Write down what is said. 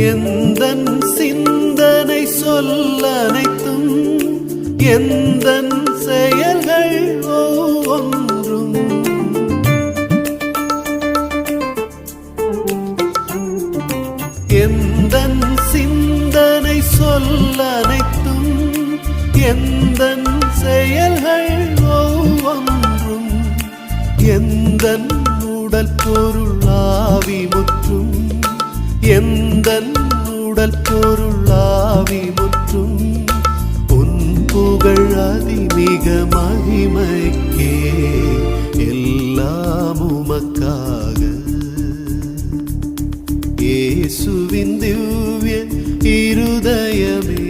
எந்தன் சிந்தனை சொல்லனைத்தும் எந்தன் செயல்கள் ஒவ்வொன்றும் எந்தன் சிந்தனை சொல்லனைத்தும் எந்தன் செயல்கள் ஒவ்வொன்றும் எந்தன் உடல் பொருள் ஆவி முற்றும் எந்தன் உடல் பொருள் ஆவி முற்றும் உன் புகழ் அதிமிக மகிமைக்கே எல்லாம் உமக்காக இயேசுவின் திவ்ய இருதயமே